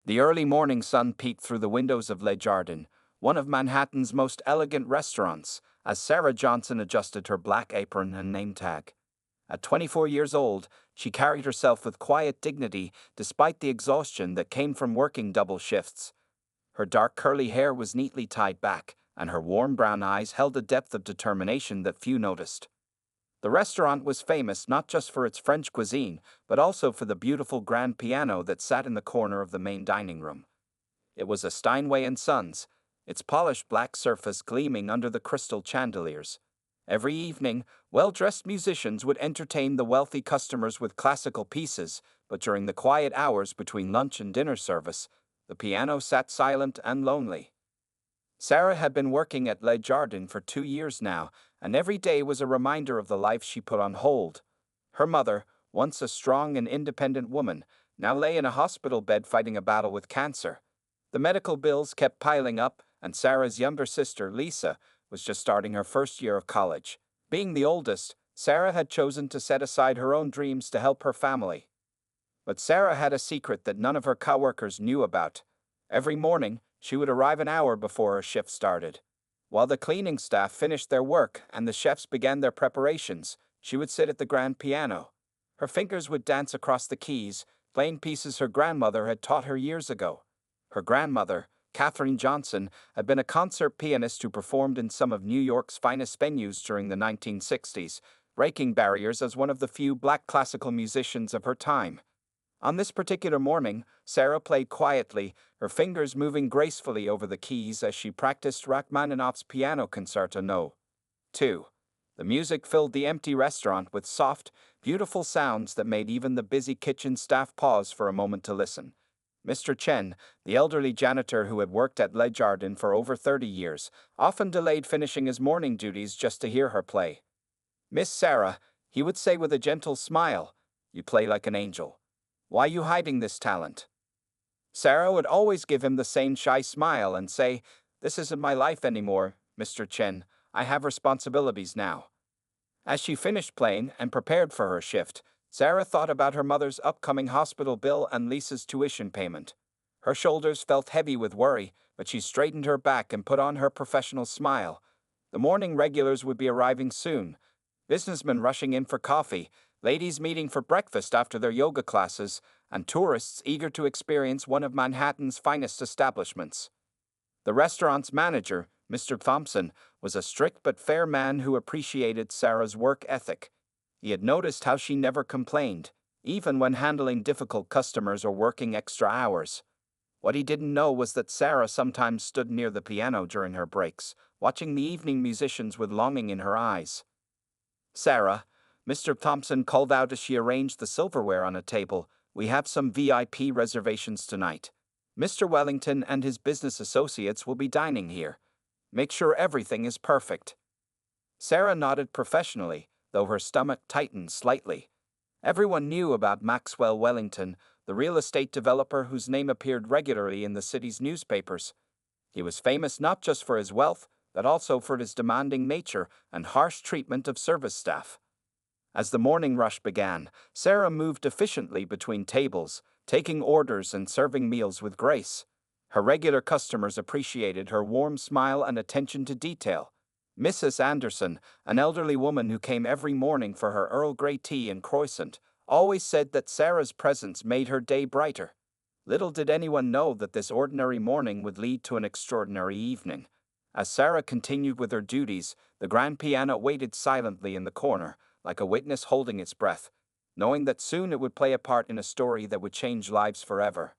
The early morning sun peeked through the windows of Le Jardin, one of Manhattan's most elegant restaurants, as Sarah Johnson adjusted her black apron and name tag. At 24 years old, she carried herself with quiet dignity despite the exhaustion that came from working double shifts. Her dark curly hair was neatly tied back, and her warm brown eyes held a depth of determination that few noticed. The restaurant was famous not just for its French cuisine, but also for the beautiful grand piano that sat in the corner of the main dining room. It was a Steinway and Sons, its polished black surface gleaming under the crystal chandeliers. Every evening, well-dressed musicians would entertain the wealthy customers with classical pieces, but during the quiet hours between lunch and dinner service, the piano sat silent and lonely. Sarah had been working at Le Jardin for 2 years now, and every day was a reminder of the life she put on hold. Her mother, once a strong and independent woman, now lay in a hospital bed fighting a battle with cancer. The medical bills kept piling up, and Sarah's younger sister, Lisa, was just starting her first year of college. Being the oldest, Sarah had chosen to set aside her own dreams to help her family. But Sarah had a secret that none of her coworkers knew about. Every morning, she would arrive an hour before her shift started. While the cleaning staff finished their work and the chefs began their preparations, she would sit at the grand piano. Her fingers would dance across the keys, playing pieces her grandmother had taught her years ago. Her grandmother, Catherine Johnson, had been a concert pianist who performed in some of New York's finest venues during the 1960s, breaking barriers as one of the few black classical musicians of her time. On this particular morning, Sarah played quietly, her fingers moving gracefully over the keys as she practiced Rachmaninoff's Piano Concerto No. 2. The music filled the empty restaurant with soft, beautiful sounds that made even the busy kitchen staff pause for a moment to listen. Mr. Chen, the elderly janitor who had worked at Le Jardin for over 30 years, often delayed finishing his morning duties just to hear her play. "Miss Sarah," he would say with a gentle smile, "you play like an angel. Why you hiding this talent?" Sarah would always give him the same shy smile and say, "This isn't my life anymore, Mr. Chen. I have responsibilities now." As she finished playing and prepared for her shift, Sarah thought about her mother's upcoming hospital bill and Lisa's tuition payment. Her shoulders felt heavy with worry, but she straightened her back and put on her professional smile. The morning regulars would be arriving soon. Businessmen rushing in for coffee, ladies meeting for breakfast after their yoga classes, and tourists eager to experience one of Manhattan's finest establishments. The restaurant's manager, Mr. Thompson, was a strict but fair man who appreciated Sarah's work ethic. He had noticed how she never complained, even when handling difficult customers or working extra hours. What he didn't know was that Sarah sometimes stood near the piano during her breaks, watching the evening musicians with longing in her eyes. "Sarah," Mr. Thompson called out as she arranged the silverware on a table, "we have some VIP reservations tonight. Mr. Wellington and his business associates will be dining here. Make sure everything is perfect." Sarah nodded professionally, though her stomach tightened slightly. Everyone knew about Maxwell Wellington, the real estate developer whose name appeared regularly in the city's newspapers. He was famous not just for his wealth, but also for his demanding nature and harsh treatment of service staff. As the morning rush began, Sarah moved efficiently between tables, taking orders and serving meals with grace. Her regular customers appreciated her warm smile and attention to detail. Mrs. Anderson, an elderly woman who came every morning for her Earl Grey tea and croissant, always said that Sarah's presence made her day brighter. Little did anyone know that this ordinary morning would lead to an extraordinary evening. As Sarah continued with her duties, the grand piano waited silently in the corner, like a witness holding its breath, knowing that soon it would play a part in a story that would change lives forever.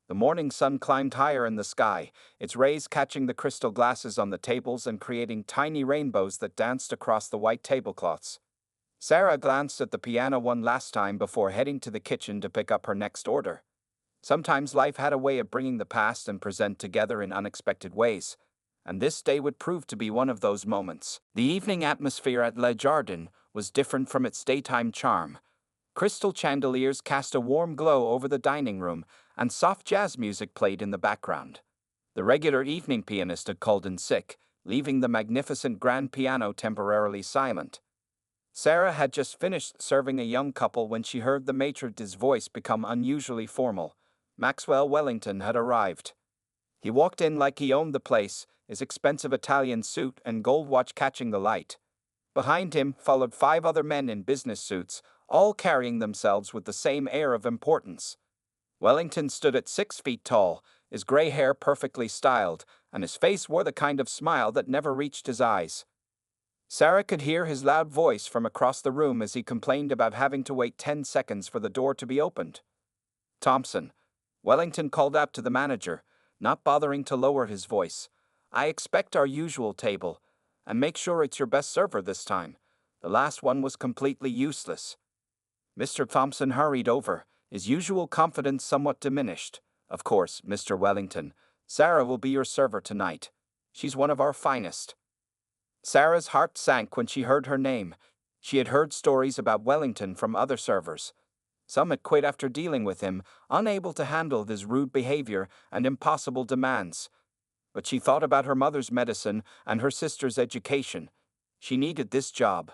The morning sun climbed higher in the sky, its rays catching the crystal glasses on the tables and creating tiny rainbows that danced across the white tablecloths. Sarah glanced at the piano one last time before heading to the kitchen to pick up her next order. Sometimes life had a way of bringing the past and present together in unexpected ways, and this day would prove to be one of those moments. The evening atmosphere at Le Jardin was different from its daytime charm. Crystal chandeliers cast a warm glow over the dining room, and soft jazz music played in the background. The regular evening pianist had called in sick, leaving the magnificent grand piano temporarily silent. Sarah had just finished serving a young couple when she heard the maitre d's voice become unusually formal. Maxwell Wellington had arrived. He walked in like he owned the place, his expensive Italian suit and gold watch catching the light. Behind him followed 5 other men in business suits, all carrying themselves with the same air of importance. Wellington stood at 6 feet tall, his gray hair perfectly styled, and his face wore the kind of smile that never reached his eyes. Sarah could hear his loud voice from across the room as he complained about having to wait 10 seconds for the door to be opened. "Thompson," Wellington called out to the manager, not bothering to lower his voice. "I expect our usual table, and make sure it's your best server this time. The last one was completely useless." Mr. Thompson hurried over, his usual confidence somewhat diminished. "Of course, Mr. Wellington. Sarah will be your server tonight. She's one of our finest." Sarah's heart sank when she heard her name. She had heard stories about Wellington from other servers. Some had quit after dealing with him, unable to handle his rude behavior and impossible demands. But she thought about her mother's medicine and her sister's education. She needed this job.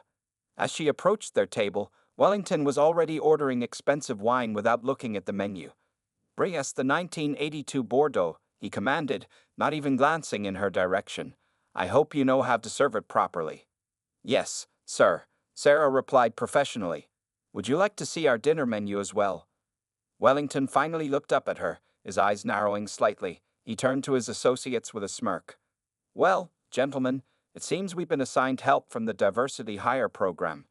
As she approached their table, Wellington was already ordering expensive wine without looking at the menu. "Bring us the 1982 Bordeaux," he commanded, not even glancing in her direction. "I hope you know how to serve it properly." "Yes, sir," Sarah replied professionally. "Would you like to see our dinner menu as well?" Wellington finally looked up at her, his eyes narrowing slightly. He turned to his associates with a smirk. "Well, gentlemen, it seems we've been assigned help from the Diversity Hire program."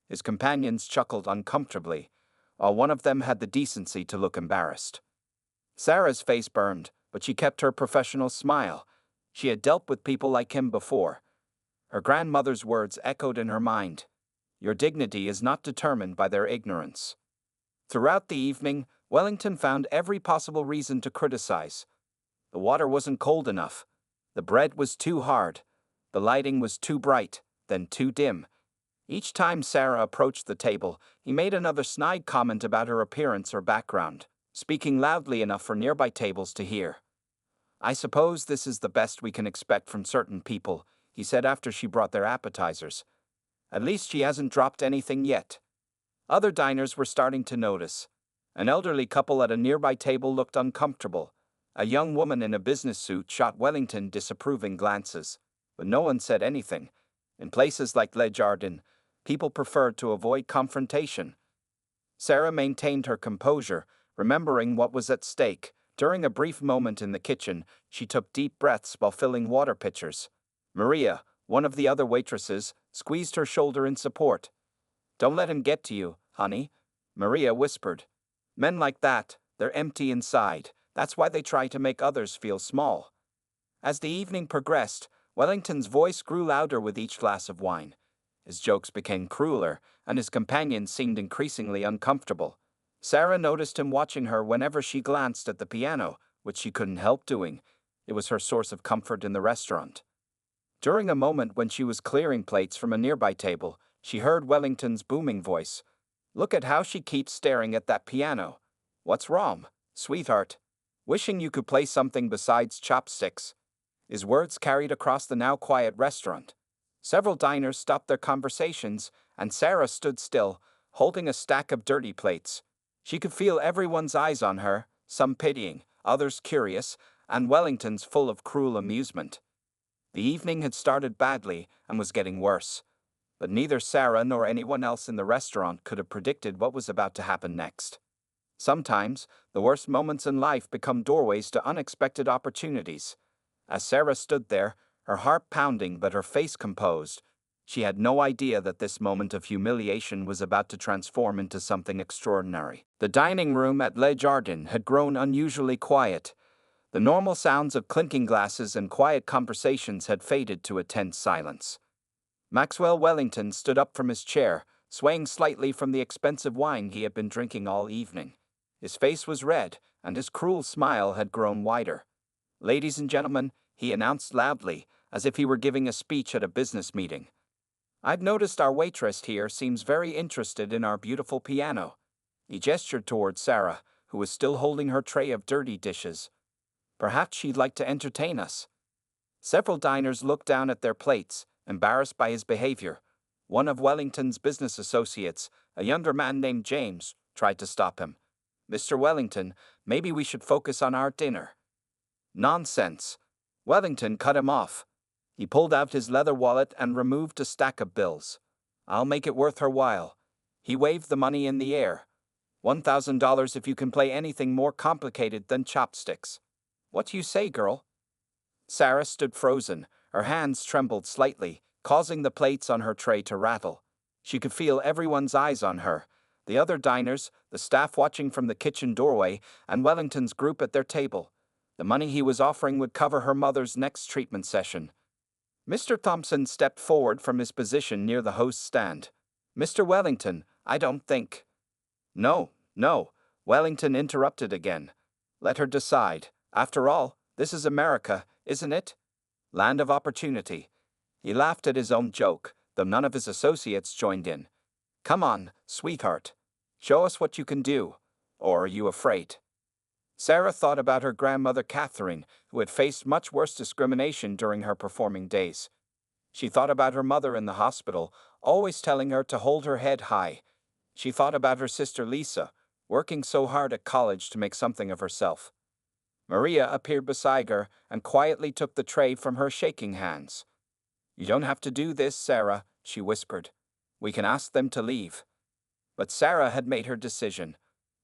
His companions chuckled uncomfortably, while one of them had the decency to look embarrassed. Sarah's face burned, but she kept her professional smile. She had dealt with people like him before. Her grandmother's words echoed in her mind. "Your dignity is not determined by their ignorance." Throughout the evening, Wellington found every possible reason to criticize. The water wasn't cold enough. The bread was too hard. The lighting was too bright, then too dim. Each time Sarah approached the table, he made another snide comment about her appearance or background, speaking loudly enough for nearby tables to hear. "I suppose this is the best we can expect from certain people," he said after she brought their appetizers. "At least she hasn't dropped anything yet." Other diners were starting to notice. An elderly couple at a nearby table looked uncomfortable. A young woman in a business suit shot Wellington disapproving glances, but no one said anything. In places like Le Jardin, people preferred to avoid confrontation. Sarah maintained her composure, remembering what was at stake. During a brief moment in the kitchen, she took deep breaths while filling water pitchers. Maria, one of the other waitresses, squeezed her shoulder in support. "Don't let him get to you, honey," Maria whispered. "Men like that, they're empty inside. That's why they try to make others feel small." As the evening progressed, Wellington's voice grew louder with each glass of wine. His jokes became crueler, and his companions seemed increasingly uncomfortable. Sarah noticed him watching her whenever she glanced at the piano, which she couldn't help doing. It was her source of comfort in the restaurant. During a moment when she was clearing plates from a nearby table, she heard Wellington's booming voice. "Look at how she keeps staring at that piano. What's wrong, sweetheart? Wishing you could play something besides chopsticks." His words carried across the now quiet restaurant. Several diners stopped their conversations, and Sarah stood still, holding a stack of dirty plates. She could feel everyone's eyes on her, some pitying, others curious, and Wellington's full of cruel amusement. The evening had started badly and was getting worse, but neither Sarah nor anyone else in the restaurant could have predicted what was about to happen next. Sometimes, the worst moments in life become doorways to unexpected opportunities. As Sarah stood there, her heart pounding but her face composed, she had no idea that this moment of humiliation was about to transform into something extraordinary. The dining room at Le Jardin had grown unusually quiet. The normal sounds of clinking glasses and quiet conversations had faded to a tense silence. Maxwell Wellington stood up from his chair, swaying slightly from the expensive wine he had been drinking all evening. His face was red, and his cruel smile had grown wider. "Ladies and gentlemen," he announced loudly, as if he were giving a speech at a business meeting. "I've noticed our waitress here seems very interested in our beautiful piano." He gestured toward Sarah, who was still holding her tray of dirty dishes. "Perhaps she'd like to entertain us." Several diners looked down at their plates, embarrassed by his behavior. One of Wellington's business associates, a younger man named James, tried to stop him. "Mr. Wellington, Maybe we should focus on our dinner." "Nonsense." Wellington cut him off. He pulled out his leather wallet and removed a stack of bills. "I'll make it worth her while." He waved the money in the air. $1,000 if you can play anything more complicated than chopsticks. "What do you say, girl?" Sarah stood frozen. Her hands trembled slightly, causing the plates on her tray to rattle. She could feel everyone's eyes on her. The other diners, the staff watching from the kitchen doorway, and Wellington's group at their table. The money he was offering would cover her mother's next treatment session. Mr. Thompson stepped forward from his position near the host's stand. "Mr. Wellington, I don't think—" "No, no," Wellington interrupted again. "Let her decide. After all, this is America, isn't it? Land of opportunity." He laughed at his own joke, though none of his associates joined in. "Come on, sweetheart. Show us what you can do. Or are you afraid?" Sarah thought about her grandmother Catherine, who had faced much worse discrimination during her performing days. She thought about her mother in the hospital, always telling her to hold her head high. She thought about her sister Lisa, working so hard at college to make something of herself. Maria appeared beside her and quietly took the tray from her shaking hands. "You don't have to do this, Sarah," she whispered. "We can ask them to leave." But Sarah had made her decision.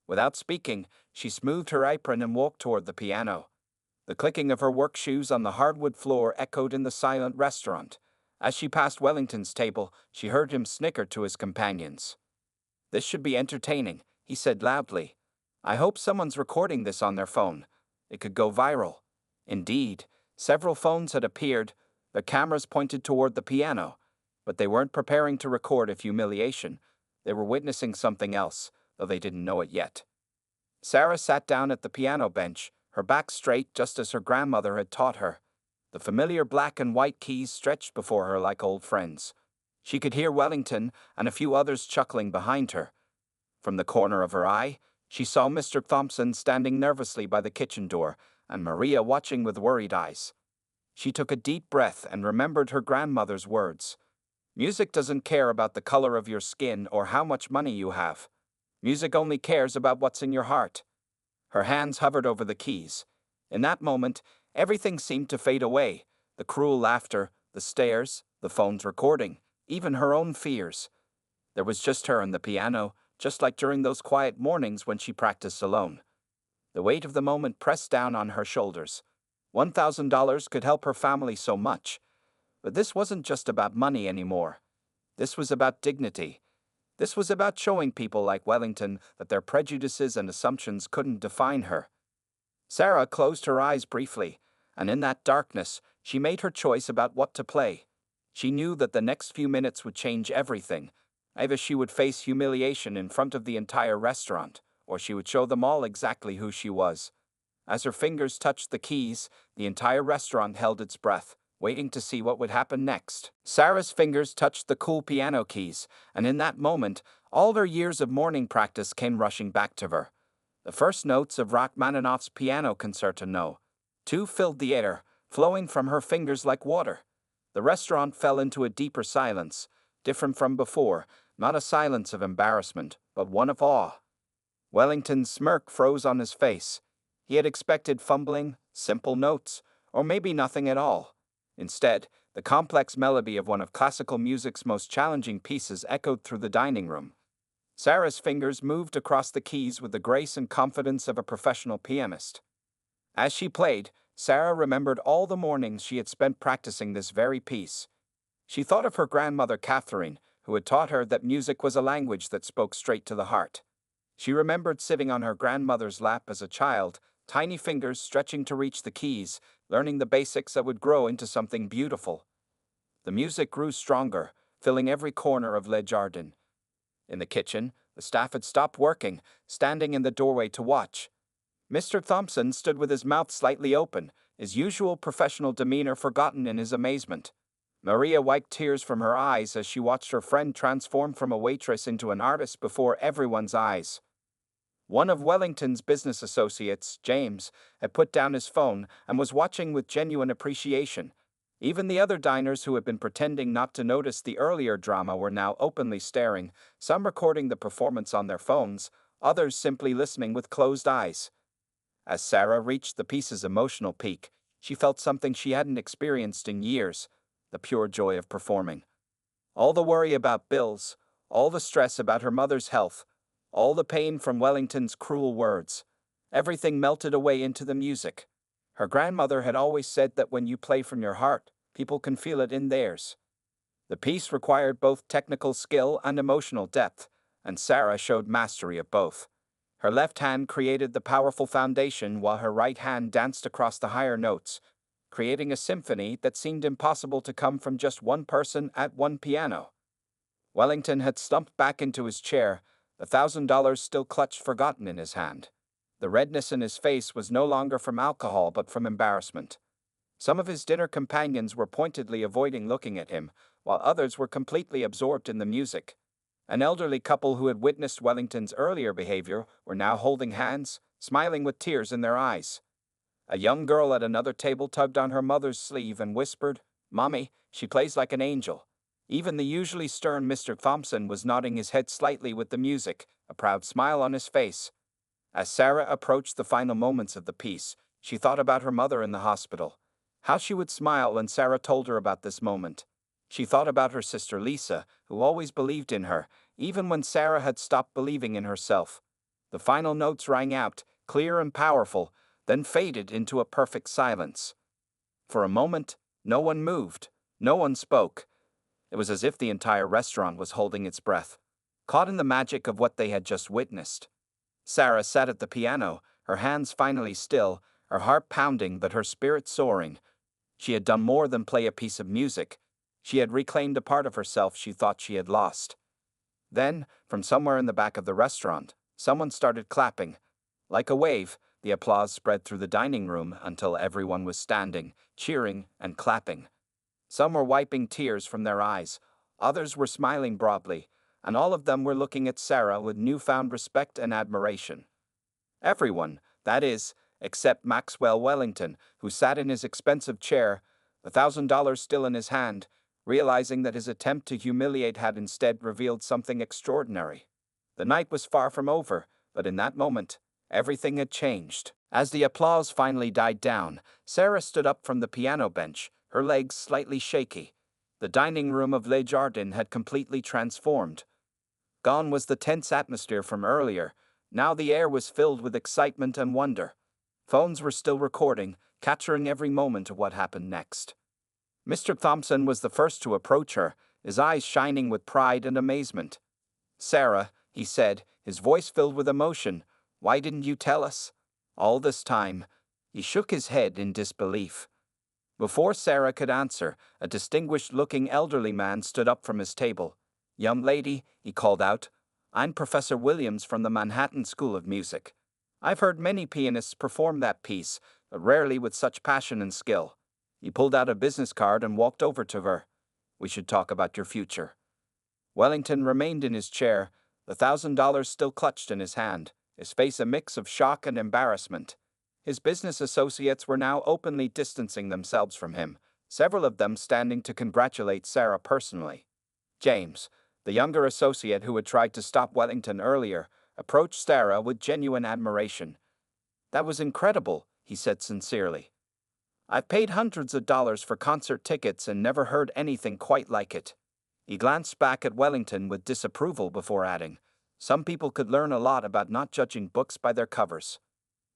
Without speaking, she smoothed her apron and walked toward the piano. The clicking of her work shoes on the hardwood floor echoed in the silent restaurant. As she passed Wellington's table, she heard him snicker to his companions. "This should be entertaining," he said loudly. "I hope someone's recording this on their phone. It could go viral." Indeed, several phones had appeared, their cameras pointed toward the piano. But they weren't preparing to record a humiliation. They were witnessing something else, though they didn't know it yet. Sarah sat down at the piano bench, her back straight just as her grandmother had taught her. The familiar black and white keys stretched before her like old friends. She could hear Wellington and a few others chuckling behind her. From the corner of her eye, she saw Mr. Thompson standing nervously by the kitchen door, and Maria watching with worried eyes. She took a deep breath and remembered her grandmother's words. "Music doesn't care about the color of your skin or how much money you have. Music only cares about what's in your heart." Her hands hovered over the keys. In that moment, everything seemed to fade away. The cruel laughter, the stares, the phone's recording, even her own fears. There was just her and the piano, just like during those quiet mornings when she practiced alone. The weight of the moment pressed down on her shoulders. $1,000 could help her family so much. But this wasn't just about money anymore. This was about dignity. This was about showing people like Wellington that their prejudices and assumptions couldn't define her. Sarah closed her eyes briefly, and in that darkness, she made her choice about what to play. She knew that the next few minutes would change everything. Either she would face humiliation in front of the entire restaurant, or she would show them all exactly who she was. As her fingers touched the keys, the entire restaurant held its breath, waiting to see what would happen next. Sarah's fingers touched the cool piano keys, and in that moment, all her years of morning practice came rushing back to her. The first notes of Rachmaninoff's Piano Concerto No. 2 filled the air, flowing from her fingers like water. The restaurant fell into a deeper silence, different from before, not a silence of embarrassment, but one of awe. Wellington's smirk froze on his face. He had expected fumbling, simple notes, or maybe nothing at all. Instead, the complex melody of one of classical music's most challenging pieces echoed through the dining room. Sarah's fingers moved across the keys with the grace and confidence of a professional pianist. As she played, Sarah remembered all the mornings she had spent practicing this very piece. She thought of her grandmother Catherine, who had taught her that music was a language that spoke straight to the heart. She remembered sitting on her grandmother's lap as a child, tiny fingers stretching to reach the keys, learning the basics that would grow into something beautiful. The music grew stronger, filling every corner of Le Jardin. In the kitchen, the staff had stopped working, standing in the doorway to watch. Mr. Thompson stood with his mouth slightly open, his usual professional demeanor forgotten in his amazement. Maria wiped tears from her eyes as she watched her friend transform from a waitress into an artist before everyone's eyes. One of Wellington's business associates, James, had put down his phone and was watching with genuine appreciation. Even the other diners who had been pretending not to notice the earlier drama were now openly staring, some recording the performance on their phones, others simply listening with closed eyes. As Sarah reached the piece's emotional peak, she felt something she hadn't experienced in years, the pure joy of performing. All the worry about bills, all the stress about her mother's health, all the pain from Wellington's cruel words, everything melted away into the music. Her grandmother had always said that when you play from your heart, people can feel it in theirs. The piece required both technical skill and emotional depth, and Sarah showed mastery of both. Her left hand created the powerful foundation while her right hand danced across the higher notes, creating a symphony that seemed impossible to come from just one person at one piano. Wellington had slumped back into his chair, the $1,000 still clutched forgotten in his hand. The redness in his face was no longer from alcohol but from embarrassment. Some of his dinner companions were pointedly avoiding looking at him, while others were completely absorbed in the music. An elderly couple who had witnessed Wellington's earlier behavior were now holding hands, smiling with tears in their eyes. A young girl at another table tugged on her mother's sleeve and whispered, "Mommy, she plays like an angel." Even the usually stern Mr. Thompson was nodding his head slightly with the music, a proud smile on his face. As Sarah approached the final moments of the piece, she thought about her mother in the hospital. How she would smile when Sarah told her about this moment. She thought about her sister Lisa, who always believed in her, even when Sarah had stopped believing in herself. The final notes rang out, clear and powerful, then faded into a perfect silence. For a moment, no one moved, no one spoke. It was as if the entire restaurant was holding its breath, caught in the magic of what they had just witnessed. Sarah sat at the piano, her hands finally still, her heart pounding but her spirit soaring. She had done more than play a piece of music. She had reclaimed a part of herself she thought she had lost. Then, from somewhere in the back of the restaurant, someone started clapping. Like a wave, the applause spread through the dining room until everyone was standing, cheering and clapping. Some were wiping tears from their eyes, others were smiling broadly, and all of them were looking at Sarah with newfound respect and admiration. Everyone, that is, except Maxwell Wellington, who sat in his expensive chair, $1,000 still in his hand, realizing that his attempt to humiliate had instead revealed something extraordinary. The night was far from over, but in that moment, everything had changed. As the applause finally died down, Sarah stood up from the piano bench, her legs slightly shaky. The dining room of Le Jardin had completely transformed. Gone was the tense atmosphere from earlier. Now the air was filled with excitement and wonder. Phones were still recording, capturing every moment of what happened next. Mr. Thompson was the first to approach her, his eyes shining with pride and amazement. "Sarah," he said, his voice filled with emotion, "why didn't you tell us? All this time." He shook his head in disbelief. Before Sarah could answer, a distinguished-looking elderly man stood up from his table. "Young lady," he called out, "I'm Professor Williams from the Manhattan School of Music. I've heard many pianists perform that piece, but rarely with such passion and skill." He pulled out a business card and walked over to her. "We should talk about your future." Wellington remained in his chair, the $1,000 still clutched in his hand, his face a mix of shock and embarrassment. His business associates were now openly distancing themselves from him, several of them standing to congratulate Sarah personally. James, the younger associate who had tried to stop Wellington earlier, approached Sarah with genuine admiration. "That was incredible," he said sincerely. "I've paid hundreds of dollars for concert tickets and never heard anything quite like it." He glanced back at Wellington with disapproval before adding, "Some people could learn a lot about not judging books by their covers."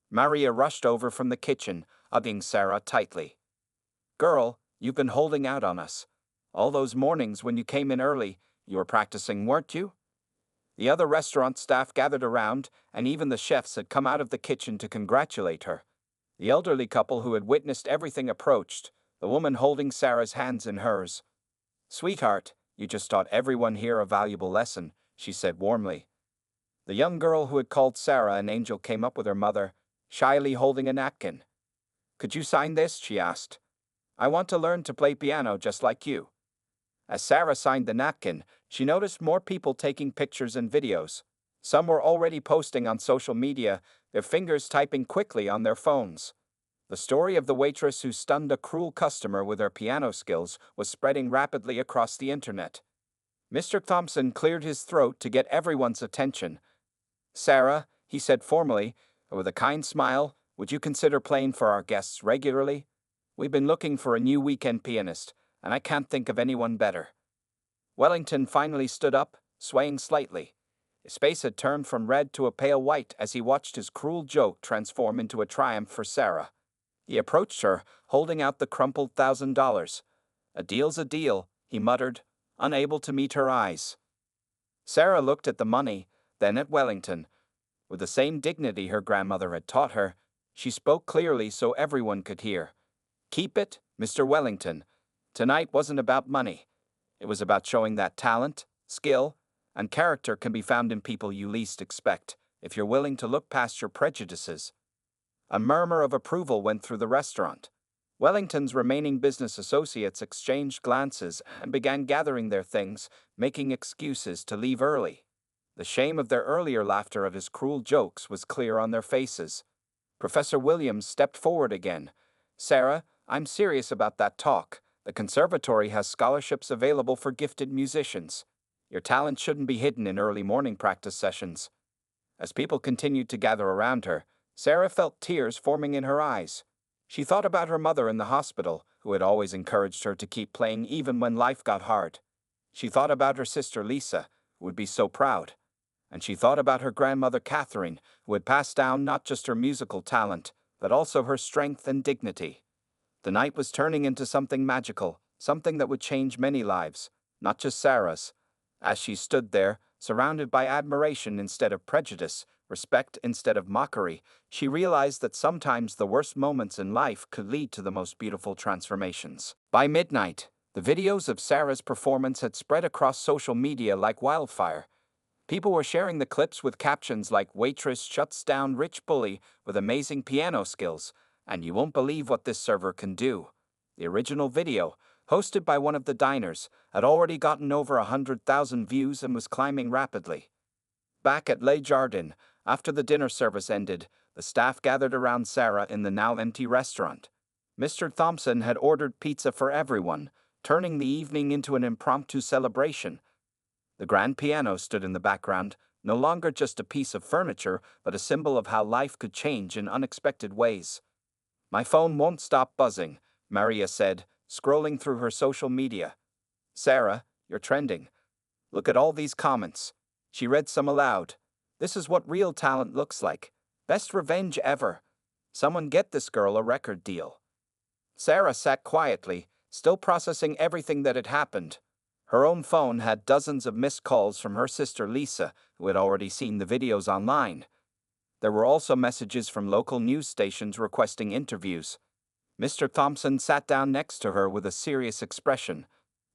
Maria rushed over from the kitchen, hugging Sarah tightly. "Girl, you've been holding out on us. All those mornings when you came in early, you were practicing, weren't you?" The other restaurant staff gathered around, and even the chefs had come out of the kitchen to congratulate her. The elderly couple who had witnessed everything approached, the woman holding Sarah's hands in hers. "Sweetheart, you just taught everyone here a valuable lesson," she said warmly. The young girl who had called Sarah an angel came up with her mother, shyly holding a napkin. "Could you sign this?" she asked. "I want to learn to play piano just like you." As Sarah signed the napkin, she noticed more people taking pictures and videos. Some were already posting on social media, their fingers typing quickly on their phones. The story of the waitress who stunned a cruel customer with her piano skills was spreading rapidly across the internet. Mr. Thompson cleared his throat to get everyone's attention. "Sarah," he said formally, with a kind smile, Would you consider playing for our guests regularly? We've been looking for a new weekend pianist, and I can't think of anyone better." Wellington finally stood up, swaying slightly. His face had turned from red to a pale white as he watched his cruel joke transform into a triumph for Sarah. He approached her, holding out the crumpled $1,000. "A deal's a deal," he muttered, unable to meet her eyes. Sarah looked at the money, then at Wellington. With the same dignity her grandmother had taught her, she spoke clearly so everyone could hear. "Keep it, Mr. Wellington. Tonight wasn't about money. It was about showing that talent, skill, and character can be found in people you least expect, if you're willing to look past your prejudices." A murmur of approval went through the restaurant. Wellington's remaining business associates exchanged glances and began gathering their things, making excuses to leave early. The shame of their earlier laughter at his cruel jokes was clear on their faces. Professor Williams stepped forward again. "Sarah, I'm serious about that talk. The conservatory has scholarships available for gifted musicians. Your talent shouldn't be hidden in early morning practice sessions." As people continued to gather around her, Sarah felt tears forming in her eyes. She thought about her mother in the hospital, who had always encouraged her to keep playing even when life got hard. She thought about her sister Lisa, who would be so proud. And she thought about her grandmother Catherine, who had passed down not just her musical talent, but also her strength and dignity. The night was turning into something magical, something that would change many lives, not just Sarah's. As she stood there, surrounded by admiration instead of prejudice, respect instead of mockery, she realized that sometimes the worst moments in life could lead to the most beautiful transformations. By midnight, the videos of Sarah's performance had spread across social media like wildfire. People were sharing the clips with captions like "Waitress shuts down rich bully with amazing piano skills," and "You won't believe what this server can do." The original video, hosted by one of the diners, had already gotten over 100,000 views and was climbing rapidly. Back at Les Jardins, after the dinner service ended, the staff gathered around Sarah in the now empty restaurant. Mr. Thompson had ordered pizza for everyone, turning the evening into an impromptu celebration. The grand piano stood in the background, no longer just a piece of furniture, but a symbol of how life could change in unexpected ways. "My phone won't stop buzzing," Maria said, scrolling through her social media. "Sarah, you're trending. Look at all these comments." She read some aloud. "This is what real talent looks like. Best revenge ever. Someone get this girl a record deal." Sarah sat quietly, still processing everything that had happened. Her own phone had dozens of missed calls from her sister Lisa, who had already seen the videos online. There were also messages from local news stations requesting interviews. Mr. Thompson sat down next to her with a serious expression.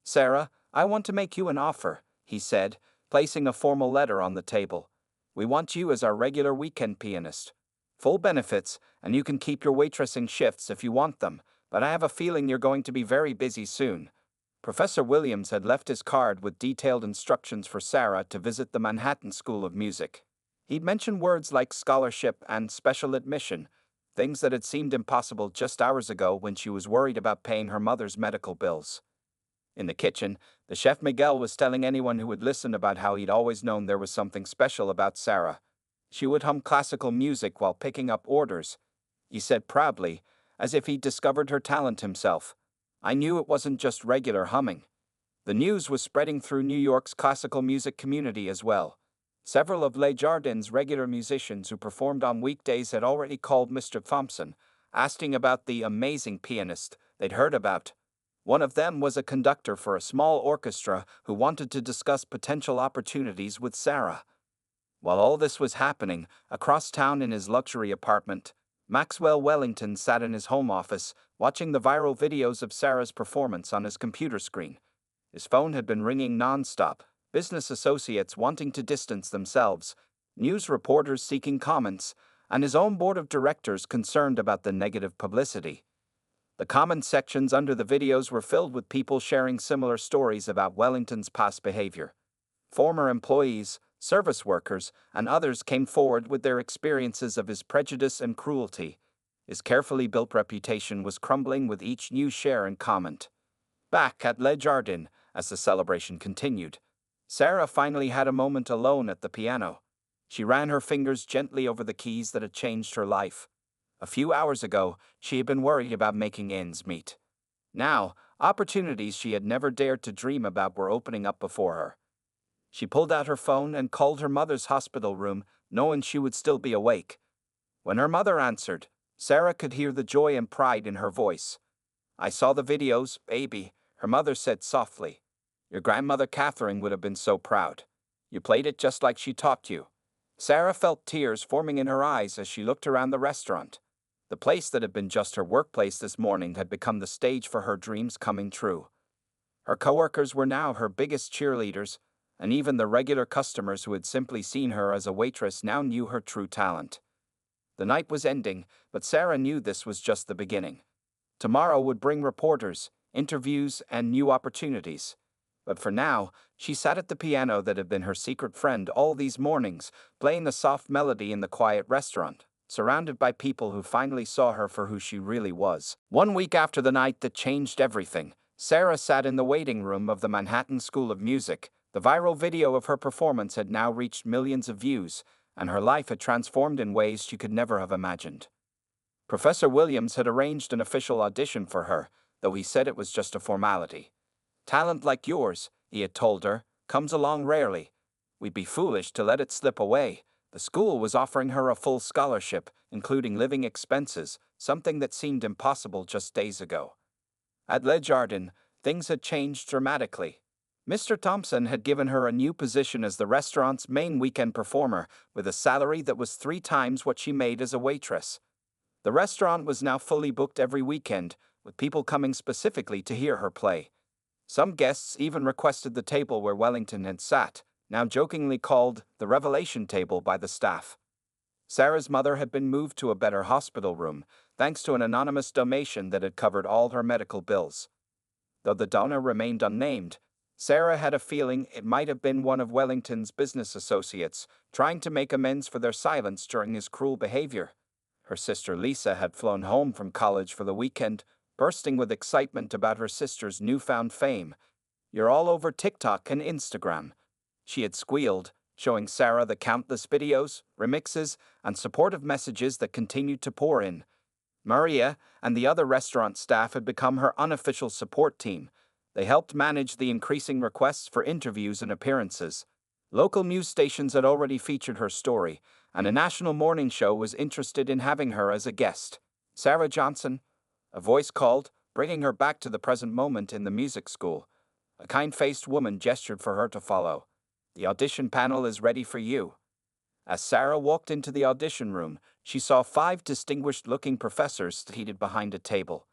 "Sarah, I want to make you an offer," he said, placing a formal letter on the table. "We want you as our regular weekend pianist. Full benefits, and you can keep your waitressing shifts if you want them, but I have a feeling you're going to be very busy soon." Professor Williams had left his card with detailed instructions for Sarah to visit the Manhattan School of Music. He'd mentioned words like scholarship and special admission, things that had seemed impossible just hours ago when she was worried about paying her mother's medical bills. In the kitchen, the chef Miguel was telling anyone who would listen about how he'd always known there was something special about Sarah. She would hum classical music while picking up orders. He said proudly, as if he'd discovered her talent himself. "I knew it wasn't just regular humming." The news was spreading through New York's classical music community as well. Several of Les Jardins' regular musicians who performed on weekdays had already called Mr. Thompson, asking about the amazing pianist they'd heard about. One of them was a conductor for a small orchestra who wanted to discuss potential opportunities with Sarah. While all this was happening, across town in his luxury apartment, Maxwell Wellington sat in his home office, watching the viral videos of Sarah's performance on his computer screen. His phone had been ringing nonstop, business associates wanting to distance themselves, news reporters seeking comments, and his own board of directors concerned about the negative publicity. The comment sections under the videos were filled with people sharing similar stories about Wellington's past behavior. Former employees, service workers, and others came forward with their experiences of his prejudice and cruelty. His carefully built reputation was crumbling with each new share and comment. Back at Les Jardins, as the celebration continued, Sarah finally had a moment alone at the piano. She ran her fingers gently over the keys that had changed her life. A few hours ago, she had been worried about making ends meet. Now, opportunities she had never dared to dream about were opening up before her. She pulled out her phone and called her mother's hospital room, knowing she would still be awake. When her mother answered, Sarah could hear the joy and pride in her voice. "I saw the videos, baby," her mother said softly. "Your grandmother Catherine would have been so proud. You played it just like she taught you." Sarah felt tears forming in her eyes as she looked around the restaurant. The place that had been just her workplace this morning had become the stage for her dreams coming true. Her coworkers were now her biggest cheerleaders, and even the regular customers who had simply seen her as a waitress now knew her true talent. The night was ending, but Sarah knew this was just the beginning. Tomorrow would bring reporters, interviews, and new opportunities. But for now, she sat at the piano that had been her secret friend all these mornings, playing a soft melody in the quiet restaurant, surrounded by people who finally saw her for who she really was. 1 week after the night that changed everything, Sarah sat in the waiting room of the Manhattan School of Music. The viral video of her performance had now reached millions of views, and her life had transformed in ways she could never have imagined. Professor Williams had arranged an official audition for her, though he said it was just a formality. "Talent like yours," he had told her, "comes along rarely. We'd be foolish to let it slip away." The school was offering her a full scholarship, including living expenses, something that seemed impossible just days ago. At Le Jardin, things had changed dramatically. Mr. Thompson had given her a new position as the restaurant's main weekend performer, with a salary that was 3 times what she made as a waitress. The restaurant was now fully booked every weekend, with people coming specifically to hear her play. Some guests even requested the table where Wellington had sat, now jokingly called the Revelation Table by the staff. Sarah's mother had been moved to a better hospital room, thanks to an anonymous donation that had covered all her medical bills. Though the donor remained unnamed, Sarah had a feeling it might have been one of Wellington's business associates, trying to make amends for their silence during his cruel behavior. Her sister Lisa had flown home from college for the weekend, bursting with excitement about her sister's newfound fame. "You're all over TikTok and Instagram," she had squealed, showing Sarah the countless videos, remixes, and supportive messages that continued to pour in. Maria and the other restaurant staff had become her unofficial support team. They helped manage the increasing requests for interviews and appearances. Local news stations had already featured her story, and a national morning show was interested in having her as a guest. "Sarah Johnson," a voice called, bringing her back to the present moment in the music school. A kind-faced woman gestured for her to follow. "The audition panel is ready for you." As Sarah walked into the audition room, she saw 5 distinguished-looking professors seated behind a table.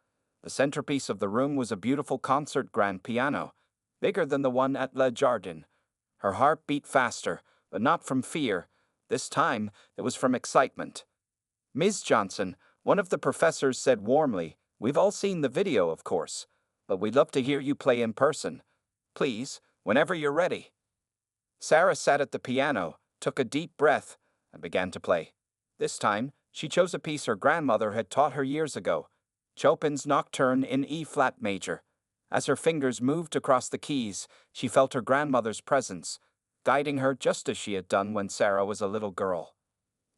The centerpiece of the room was a beautiful concert grand piano, bigger than the one at Le Jardin. Her heart beat faster, but not from fear. This time, it was from excitement. "Ms. Johnson," one of the professors said warmly, "we've all seen the video, of course, but we'd love to hear you play in person. Please, whenever you're ready." Sarah sat at the piano, took a deep breath, and began to play. This time, she chose a piece her grandmother had taught her years ago, Chopin's Nocturne in E-flat major. As her fingers moved across the keys, she felt her grandmother's presence, guiding her just as she had done when Sarah was a little girl.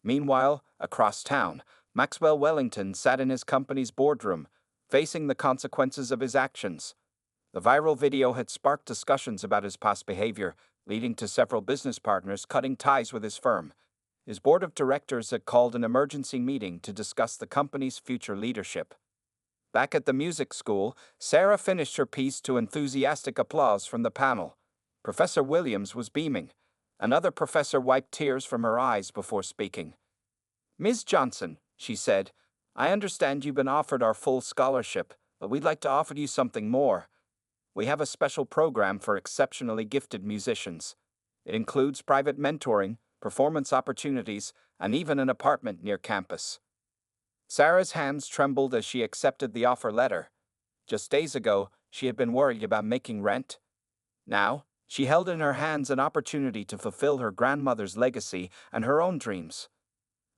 Meanwhile, across town, Maxwell Wellington sat in his company's boardroom, facing the consequences of his actions. The viral video had sparked discussions about his past behavior, leading to several business partners cutting ties with his firm. His board of directors had called an emergency meeting to discuss the company's future leadership. Back at the music school, Sarah finished her piece to enthusiastic applause from the panel. Professor Williams was beaming. Another professor wiped tears from her eyes before speaking. "Ms. Johnson," she said, "I understand you've been offered our full scholarship, but we'd like to offer you something more. We have a special program for exceptionally gifted musicians. It includes private mentoring, performance opportunities, and even an apartment near campus." Sarah's hands trembled as she accepted the offer letter. Just days ago, she had been worried about making rent. Now, she held in her hands an opportunity to fulfill her grandmother's legacy and her own dreams.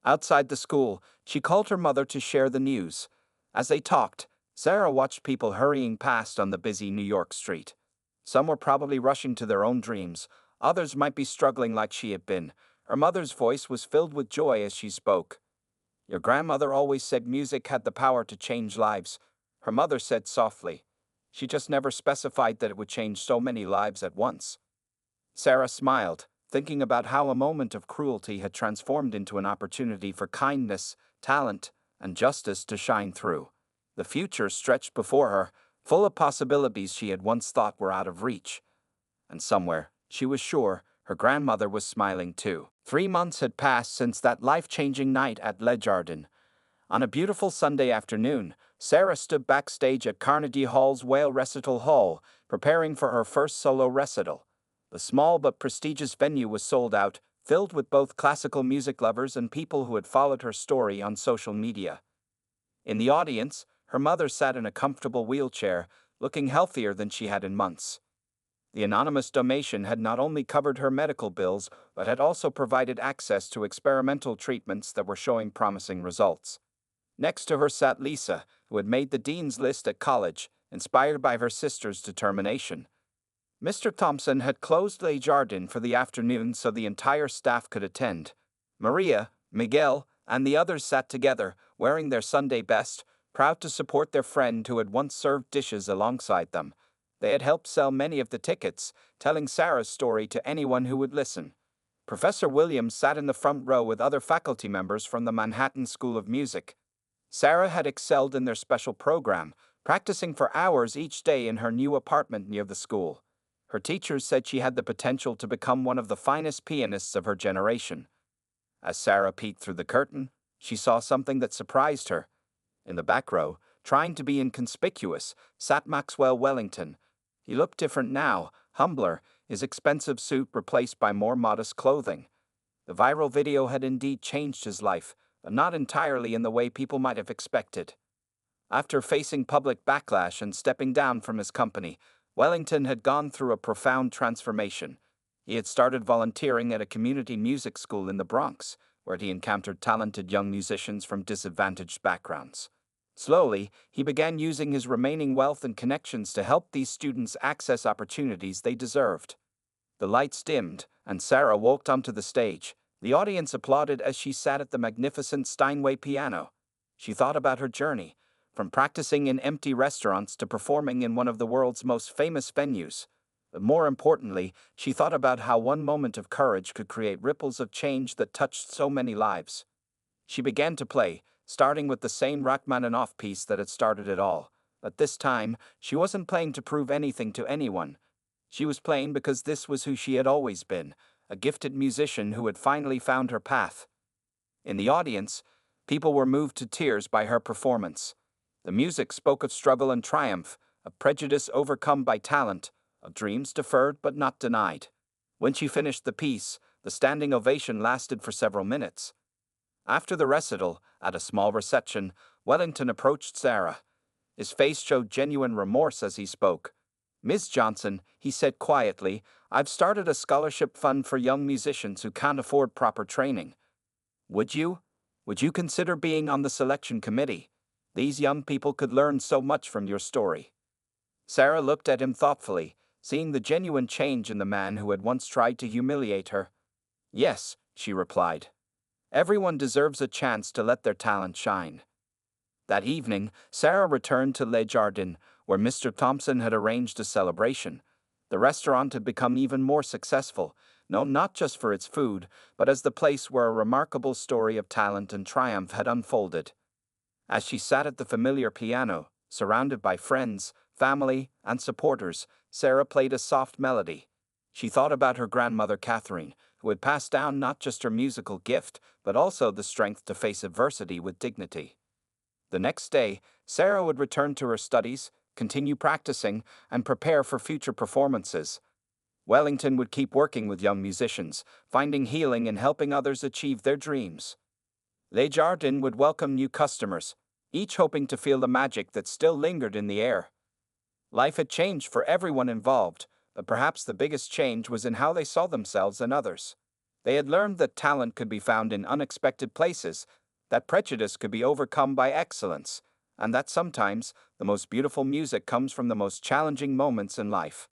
Outside the school, she called her mother to share the news. As they talked, Sarah watched people hurrying past on the busy New York street. Some were probably rushing to their own dreams, others might be struggling like she had been. Her mother's voice was filled with joy as she spoke. Your grandmother always said music had the power to change lives, her mother said softly. She just never specified that it would change so many lives at once. Sarah smiled, thinking about how a moment of cruelty had transformed into an opportunity for kindness, talent, and justice to shine through. The future stretched before her, full of possibilities she had once thought were out of reach. And somewhere, she was sure, her grandmother was smiling too. 3 months had passed since that life-changing night at Le Jardin. On a beautiful Sunday afternoon, Sarah stood backstage at Carnegie Hall's Whale Recital Hall, preparing for her first solo recital. The small but prestigious venue was sold out, filled with both classical music lovers and people who had followed her story on social media. In the audience, her mother sat in a comfortable wheelchair, looking healthier than she had in months. The anonymous donation had not only covered her medical bills, but had also provided access to experimental treatments that were showing promising results. Next to her sat Lisa, who had made the dean's list at college, inspired by her sister's determination. Mr. Thompson had closed Le Jardin for the afternoon so the entire staff could attend. Maria, Miguel, and the others sat together, wearing their Sunday best, proud to support their friend who had once served dishes alongside them. They had helped sell many of the tickets, telling Sarah's story to anyone who would listen. Professor Williams sat in the front row with other faculty members from the Manhattan School of Music. Sarah had excelled in their special program, practicing for hours each day in her new apartment near the school. Her teachers said she had the potential to become one of the finest pianists of her generation. As Sarah peeked through the curtain, she saw something that surprised her. In the back row, trying to be inconspicuous, sat Maxwell Wellington. He looked different now, humbler, his expensive suit replaced by more modest clothing. The viral video had indeed changed his life, but not entirely in the way people might have expected. After facing public backlash and stepping down from his company, Wellington had gone through a profound transformation. He had started volunteering at a community music school in the Bronx, where he encountered talented young musicians from disadvantaged backgrounds. Slowly, he began using his remaining wealth and connections to help these students access opportunities they deserved. The lights dimmed, and Sarah walked onto the stage. The audience applauded as she sat at the magnificent Steinway piano. She thought about her journey, from practicing in empty restaurants to performing in one of the world's most famous venues. But more importantly, she thought about how one moment of courage could create ripples of change that touched so many lives. She began to play, starting with the same Rachmaninoff piece that had started it all. But this time, she wasn't playing to prove anything to anyone. She was playing because this was who she had always been, a gifted musician who had finally found her path. In the audience, people were moved to tears by her performance. The music spoke of struggle and triumph, of prejudice overcome by talent, of dreams deferred but not denied. When she finished the piece, the standing ovation lasted for several minutes. After the recital, at a small reception, Wellington approached Sarah. His face showed genuine remorse as he spoke. "Ms. Johnson," he said quietly, "I've started a scholarship fund for young musicians who can't afford proper training. Would you consider being on the selection committee? These young people could learn so much from your story." Sarah looked at him thoughtfully, seeing the genuine change in the man who had once tried to humiliate her. "Yes," she replied. "Everyone deserves a chance to let their talent shine." That evening, Sarah returned to Le Jardin, where Mr. Thompson had arranged a celebration. The restaurant had become even more successful, known not just for its food, but as the place where a remarkable story of talent and triumph had unfolded. As she sat at the familiar piano, surrounded by friends, family, and supporters, Sarah played a soft melody. She thought about her grandmother Catherine, who had passed down not just her musical gift, but also the strength to face adversity with dignity. The next day, Sarah would return to her studies, continue practicing, and prepare for future performances. Wellington would keep working with young musicians, finding healing and helping others achieve their dreams. Le Jardin would welcome new customers, each hoping to feel the magic that still lingered in the air. Life had changed for everyone involved, but perhaps the biggest change was in how they saw themselves and others. They had learned that talent could be found in unexpected places, that prejudice could be overcome by excellence, and that sometimes the most beautiful music comes from the most challenging moments in life.